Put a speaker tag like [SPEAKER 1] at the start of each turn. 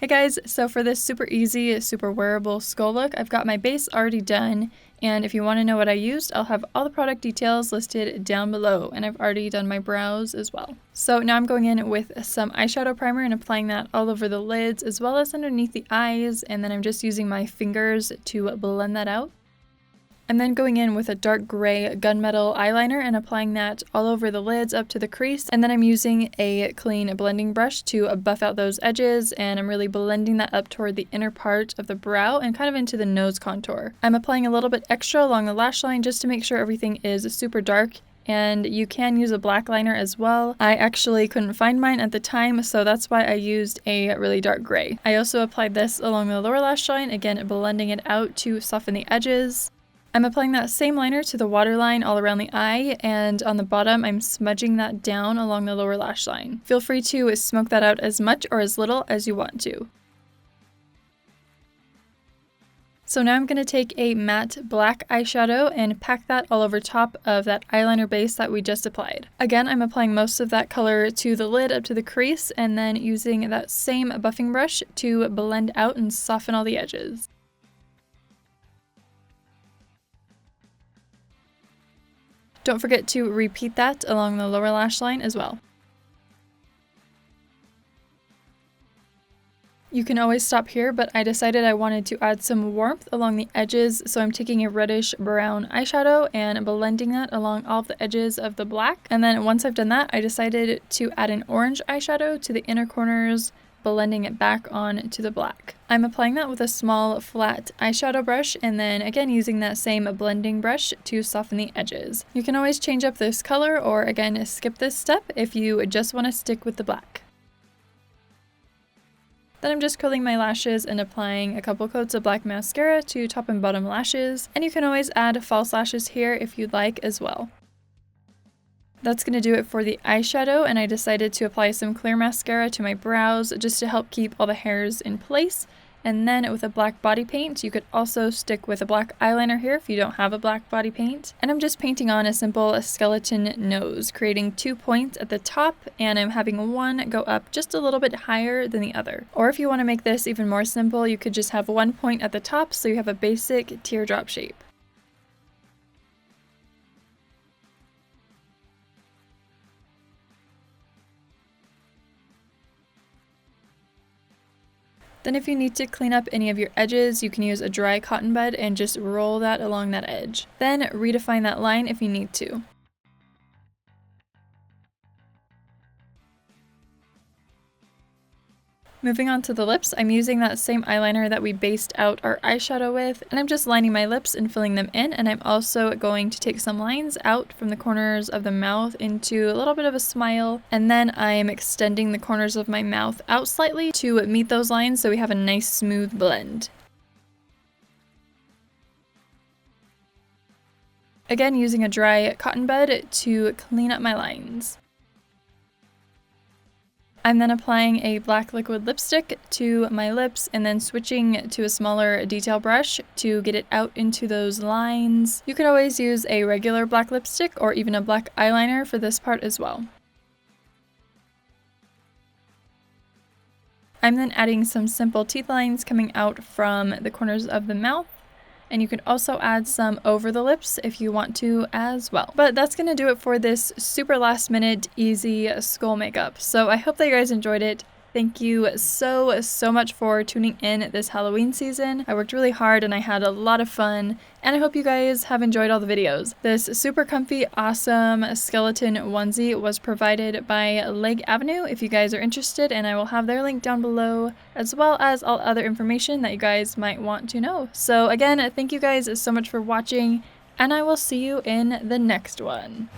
[SPEAKER 1] Hey guys, so for this super easy, super wearable skull look, I've got my base already done, and if you want to know what I used, I'll have all the product details listed down below, and I've already done my brows as well. So now I'm going in with some eyeshadow primer and applying that all over the lids as well as underneath the eyes, and then I'm just using my fingers to blend that out. I'm then going in with a dark gray gunmetal eyeliner and applying that all over the lids up to the crease, and then I'm using a clean blending brush to buff out those edges, and I'm really blending that up toward the inner part of the brow and kind of into the nose contour. I'm applying a little bit extra along the lash line just to make sure everything is super dark, and you can use a black liner as well. I actually couldn't find mine at the time, so that's why I used a really dark gray. I also applied this along the lower lash line, again blending it out to soften the edges. I'm applying that same liner to the waterline all around the eye, and on the bottom I'm smudging that down along the lower lash line. Feel free to smoke that out as much or as little as you want to. So now I'm going to take a matte black eyeshadow and pack that all over top of that eyeliner base that we just applied. Again, I'm applying most of that color to the lid up to the crease, and then using that same buffing brush to blend out and soften all the edges. Don't forget to repeat that along the lower lash line as well. You can always stop here, but I decided I wanted to add some warmth along the edges, so I'm taking a reddish brown eyeshadow and blending that along all of the edges of the black. And then once I've done that, I decided to add an orange eyeshadow to the inner corners, blending it back on to the black. I'm applying that with a small flat eyeshadow brush, and then again using that same blending brush to soften the edges. You can always change up this color or again skip this step if you just want to stick with the black. Then I'm just curling my lashes and applying a couple coats of black mascara to top and bottom lashes, and you can always add false lashes here if you'd like as well. That's going to do it for the eyeshadow, and I decided to apply some clear mascara to my brows just to help keep all the hairs in place. And then with a black body paint, you could also stick with a black eyeliner here if you don't have a black body paint. And I'm just painting on a simple skeleton nose, creating 2 points at the top, and I'm having one go up just a little bit higher than the other. Or if you want to make this even more simple, you could just have 1 point at the top so you have a basic teardrop shape. Then if you need to clean up any of your edges, you can use a dry cotton bud and just roll that along that edge. Then redefine that line if you need to. Moving on to the lips, I'm using that same eyeliner that we based out our eyeshadow with, and I'm just lining my lips and filling them in, and I'm also going to take some lines out from the corners of the mouth into a little bit of a smile, and then I am extending the corners of my mouth out slightly to meet those lines so we have a nice smooth blend. Again, using a dry cotton bud to clean up my lines. I'm then applying a black liquid lipstick to my lips and then switching to a smaller detail brush to get it out into those lines. You could always use a regular black lipstick or even a black eyeliner for this part as well. I'm then adding some simple teeth lines coming out from the corners of the mouth. And you can also add some over the lips if you want to as well. But that's going to do it for this super last minute easy skull makeup. So I hope that you guys enjoyed it. Thank you so much for tuning in this Halloween season. I worked really hard and I had a lot of fun, and I hope you guys have enjoyed all the videos. This super comfy, awesome skeleton onesie was provided by Leg Avenue if you guys are interested, and I will have their link down below, as well as all other information that you guys might want to know. So again, thank you guys so much for watching, and I will see you in the next one.